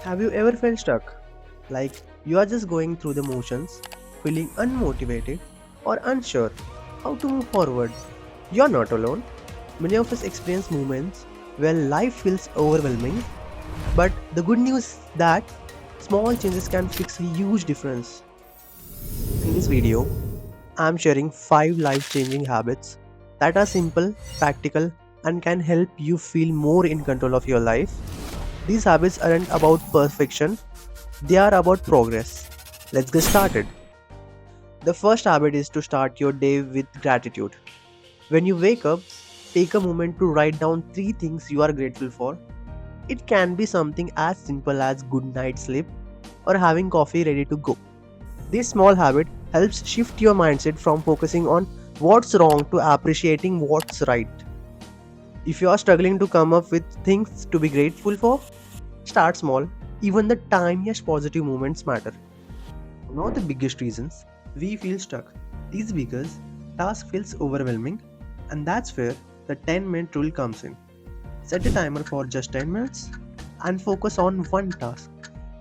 Have you ever felt stuck? Like you are just going through the motions, feeling unmotivated or unsure how to move forward? You're not alone. Many of us experience moments where life feels overwhelming, but the good news is that small changes can fix a huge difference. In this video, I'm sharing 5 life changing habits that are simple, practical, and can help you feel more in control of your life. These habits aren't about perfection, they are about progress. Let's get started. The first habit is to start your day with gratitude. When you wake up, take a moment to write down 3 things you are grateful for. It can be something as simple as good night's sleep or having coffee ready to go. This small habit helps shift your mindset from focusing on what's wrong to appreciating what's right. If you are struggling to come up with things to be grateful for, start small. Even the tiniest positive moments matter. One of the biggest reasons we feel stuck is because task feels overwhelming, and that's where the 10-minute rule comes in. Set a timer for just 10 minutes and focus on one task: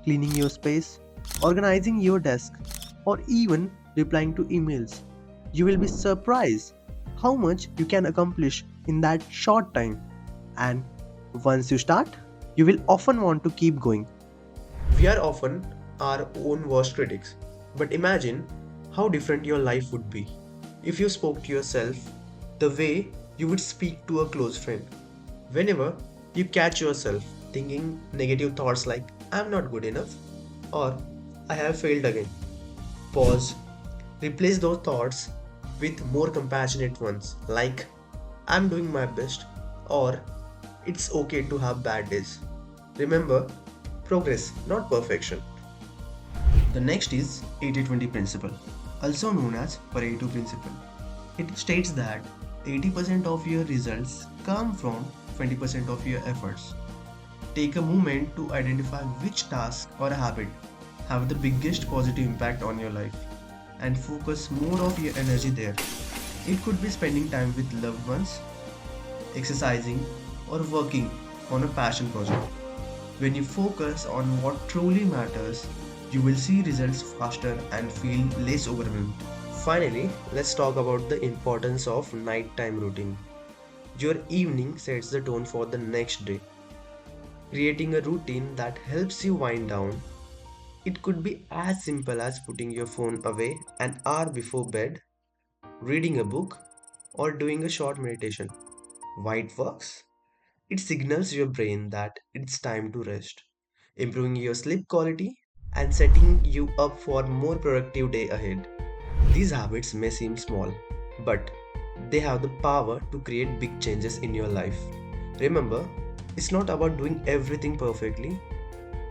cleaning your space, organizing your desk, or even replying to emails. You will be surprised how much you can accomplish in that short time. And once you start, you will often want to keep going. We are often our own worst critics, but imagine how different your life would be if you spoke to yourself the way you would speak to a close friend. Whenever you catch yourself thinking negative thoughts like, I'm not good enough or I have failed again, pause, replace those thoughts with more compassionate ones like, I'm doing my best or it's okay to have bad days. Remember, progress, not perfection. The next is 80-20 principle, also known as Pareto principle. It states that 80% of your results come from 20% of your efforts. Take a moment to identify which task or habit have the biggest positive impact on your life and focus more of your energy there. It could be spending time with loved ones, exercising, or working on a passion project. When you focus on what truly matters, you will see results faster and feel less overwhelmed. Finally, let's talk about the importance of nighttime routine. Your evening sets the tone for the next day. Creating a routine that helps you wind down. It could be as simple as putting your phone away an hour before bed, reading a book, or doing a short meditation. Why it works? It signals your brain that it's time to rest, improving your sleep quality and setting you up for a more productive day ahead. These habits may seem small, but they have the power to create big changes in your life. Remember, it's not about doing everything perfectly,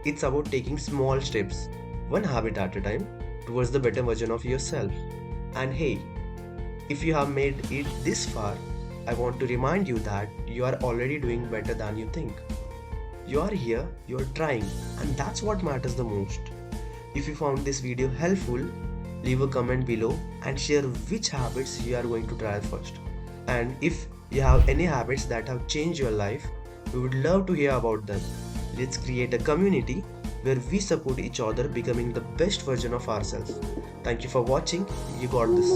it's about taking small steps, one habit at a time, towards the better version of yourself. And hey, if you have made it this far, I want to remind you that you are already doing better than you think. You are here, you are trying, and that's what matters the most. If you found this video helpful, leave a comment below and share which habits you are going to try first. And if you have any habits that have changed your life, we would love to hear about them. Let's create a community where we support each other becoming the best version of ourselves. Thank you for watching. You got this.